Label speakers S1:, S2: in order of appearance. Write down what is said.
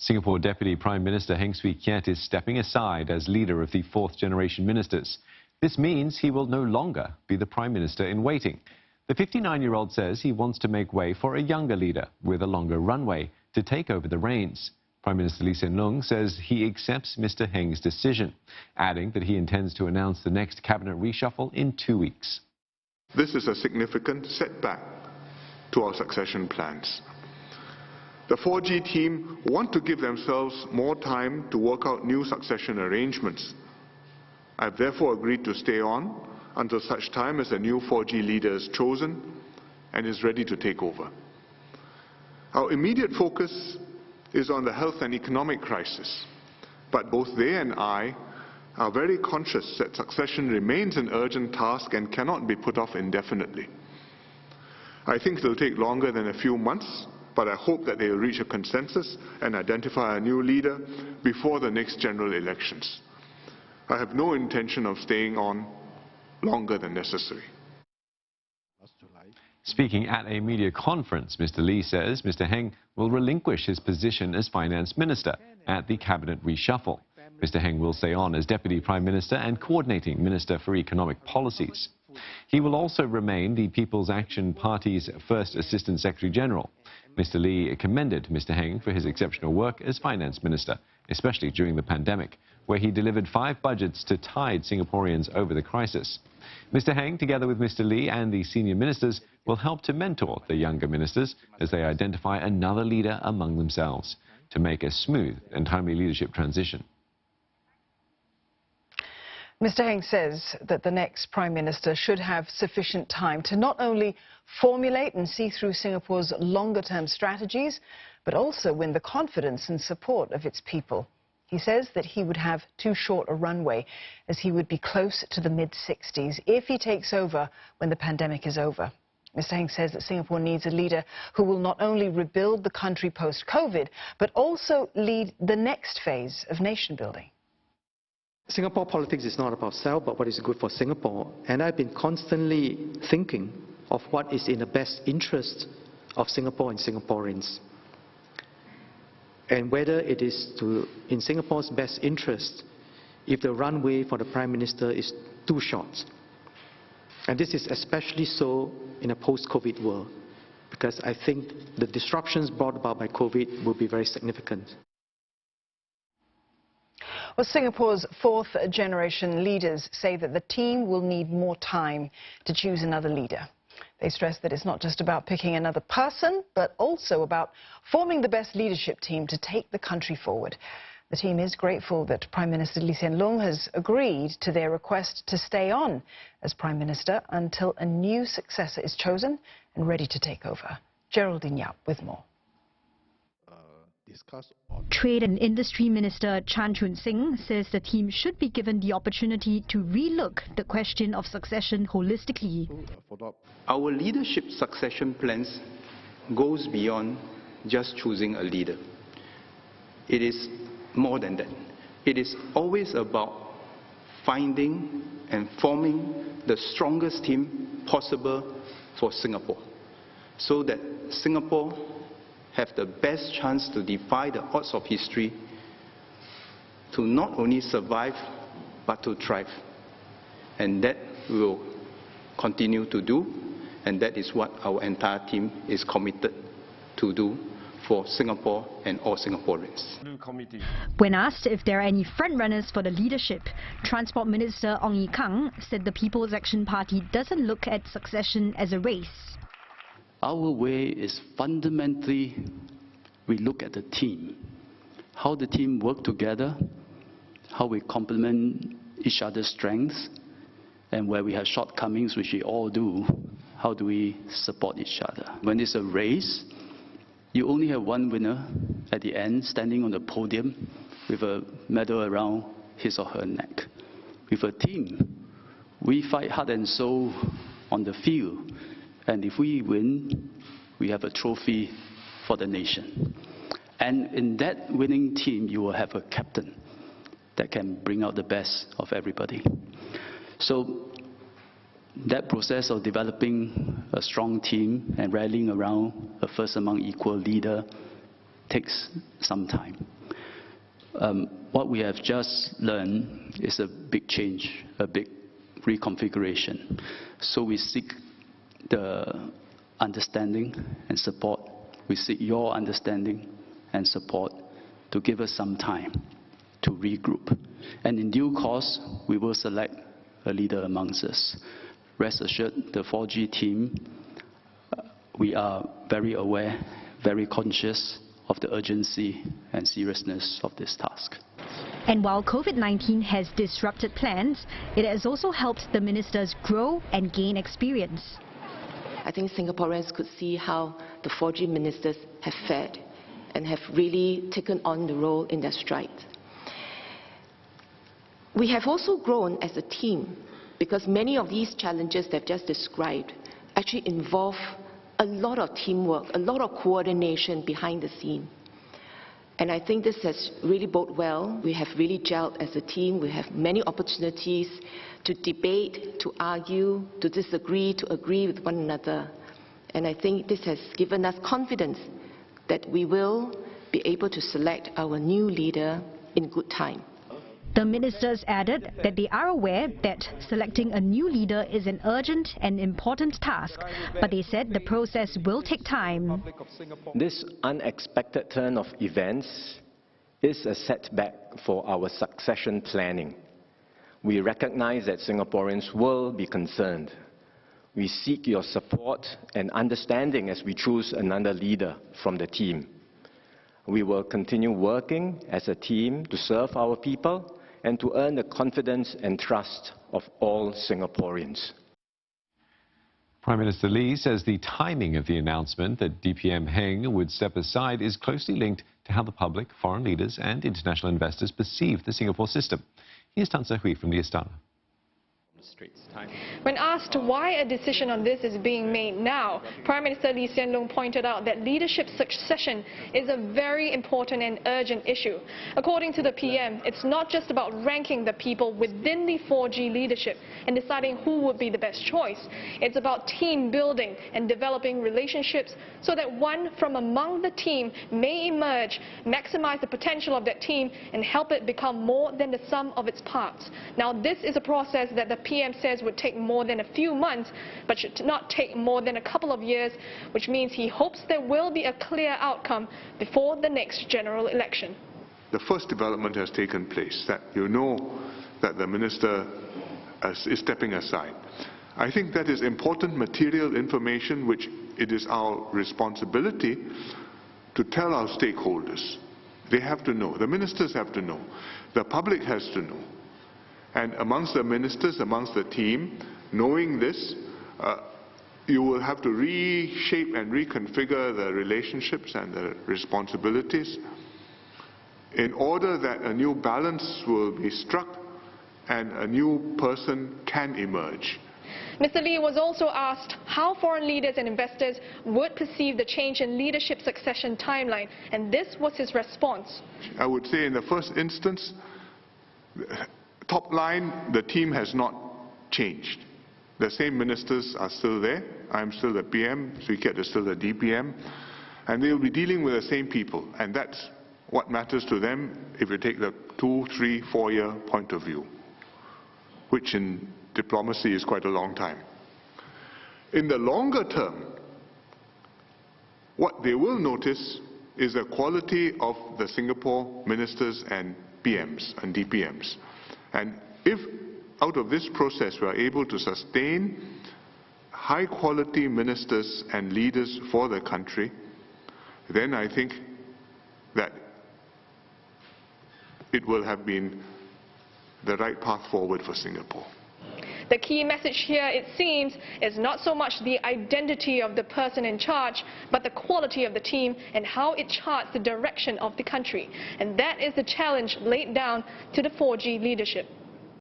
S1: Singapore Deputy Prime Minister Heng Swee Keat is stepping aside as leader of the fourth-generation ministers. This means he will no longer be the Prime Minister in waiting. The 59-year-old says he wants to make way for a younger leader with a longer runway to take over the reins. Prime Minister Lee Hsien Loong says he accepts Mr Heng's decision, adding that he intends to announce the next cabinet reshuffle in 2 weeks.
S2: This is a significant setback to our succession plans. The 4G team want to give themselves more time to work out new succession arrangements. I have therefore agreed to stay on until such time as a new 4G leader is chosen and is ready to take over. Our immediate focus is on the health and economic crisis, but both they and I are very conscious that succession remains an urgent task and cannot be put off indefinitely. I think it will take longer than a few months, but I hope that they will reach a consensus and identify a new leader before the next general elections. I have no intention of staying on longer than necessary.
S1: Speaking at a media conference, Mr Lee says Mr Heng will relinquish his position as Finance Minister at the Cabinet reshuffle. Mr Heng will stay on as Deputy Prime Minister and Coordinating Minister for Economic Policies. He will also remain the People's Action Party's First Assistant Secretary General. Mr Lee commended Mr Heng for his exceptional work as Finance Minister, especially during the pandemic, where he delivered 5 budgets to tide Singaporeans over the crisis. Mr Heng, together with Mr Lee and the senior ministers, will help to mentor the younger ministers as they identify another leader among themselves to make a smooth and timely leadership transition.
S3: Mr Heng says that the next Prime Minister should have sufficient time to not only formulate and see through Singapore's longer-term strategies, but also win the confidence and support of its people. He says that he would have too short a runway, as he would be close to the mid-60s if he takes over when the pandemic is over. Mr Heng says that Singapore needs a leader who will not only rebuild the country post-COVID, but also lead the next phase of nation-building.
S4: Singapore politics is not about self, but what is good for Singapore. And I've been constantly thinking of what is in the best interest of Singapore and Singaporeans. And whether it is in Singapore's best interest if the runway for the Prime Minister is too short. And this is especially so in a post-COVID world, because I think the disruptions brought about by COVID will be very significant.
S3: Well, Singapore's fourth-generation leaders say that the team will need more time to choose another leader. They stress that it's not just about picking another person, but also about forming the best leadership team to take the country forward. The team is grateful that Prime Minister Lee Hsien Loong has agreed to their request to stay on as Prime Minister until a new successor is chosen and ready to take over. Geraldine Yap with more.
S5: Trade and Industry Minister Chan Chun Sing says the team should be given the opportunity to relook the question of succession holistically.
S6: Our leadership succession plans goes beyond just choosing a leader. It is more than that. It is always about finding and forming the strongest team possible for Singapore, so that Singapore have the best chance to defy the odds of history, to not only survive, but to thrive. And that we will continue to do, and that is what our entire team is committed to do for Singapore and all Singaporeans.
S5: When asked if there are any frontrunners for the leadership, Transport Minister Ong Ye Kung said the People's Action Party doesn't look at succession as a race.
S7: Our way is fundamentally, we look at the team, how the team work together, how we complement each other's strengths, and where we have shortcomings, which we all do, how do we support each other. When it's a race, you only have one winner at the end, standing on the podium with a medal around his or her neck. With a team, we fight heart and soul on the field. And if we win, we have a trophy for the nation. And in that winning team, you will have a captain that can bring out the best of everybody. So that process of developing a strong team and rallying around a first among equal leader takes some time. What we have just learned is a big change, a big reconfiguration. So we seek the understanding and support. We seek your understanding and support to give us some time to regroup. And in due course, we will select a leader amongst us. Rest assured, the 4G team, we are very aware, very conscious of the urgency and seriousness of this task.
S5: And while COVID-19 has disrupted plans, it has also helped the ministers grow and gain experience.
S8: I think Singaporeans could see how the 4G ministers have fared and have really taken on the role in their stride. We have also grown as a team because many of these challenges that I've just described actually involve a lot of teamwork, a lot of coordination behind the scene. And I think this has really boded well. We have really gelled as a team. We have many opportunities to debate, to argue, to disagree, to agree with one another. And I think this has given us confidence that we will be able to select our new leader in good time.
S5: The ministers added that they are aware that selecting a new leader is an urgent and important task, but they said the process will take time.
S9: This unexpected turn of events is a setback for our succession planning. We recognize that Singaporeans will be concerned. We seek your support and understanding as we choose another leader from the team. We will continue working as a team to serve our people and to earn the confidence and trust of all Singaporeans.
S1: Prime Minister Lee says the timing of the announcement that DPM Heng would step aside is closely linked to how the public, foreign leaders and international investors perceive the Singapore system. Here's Tan Se-Hui from the Istana.
S10: When asked why a decision on this is being made now, Prime Minister Lee Hsien Loong pointed out that leadership succession is a very important and urgent issue. According to the PM, it's not just about ranking the people within the 4G leadership and deciding who would be the best choice. It's about team building and developing relationships so that one from among the team may emerge, maximize the potential of that team and help it become more than the sum of its parts. Now, this is a process that the PM says would take more than a few months, but should not take more than a couple of years, which means he hopes there will be a clear outcome before the next general election.
S2: The first development has taken place, that you know that the minister is stepping aside. I think that is important material information which it is our responsibility to tell our stakeholders. They have to know, the ministers have to know, the public has to know. And amongst the ministers, amongst the team, knowing this, you will have to reshape and reconfigure the relationships and the responsibilities in order that a new balance will be struck and a new person can emerge.
S10: Mr. Lee was also asked how foreign leaders and investors would perceive the change in leadership succession timeline, and this was his response.
S2: I would say in the first instance, top line, the team has not changed. The same ministers are still there. I'm still the PM, Swee Keat is still the DPM, and they will be dealing with the same people, and that's what matters to them if you take the 2, 3, 4-year point of view, which in diplomacy is quite a long time. In the longer term, what they will notice is the quality of the Singapore ministers and PMs and DPMs. And if out of this process we are able to sustain high-quality ministers and leaders for the country, then I think that it will have been the right path forward for Singapore.
S10: The key message here, it seems, is not so much the identity of the person in charge, but the quality of the team and how it charts the direction of the country. And that is the challenge laid down to the 4G leadership.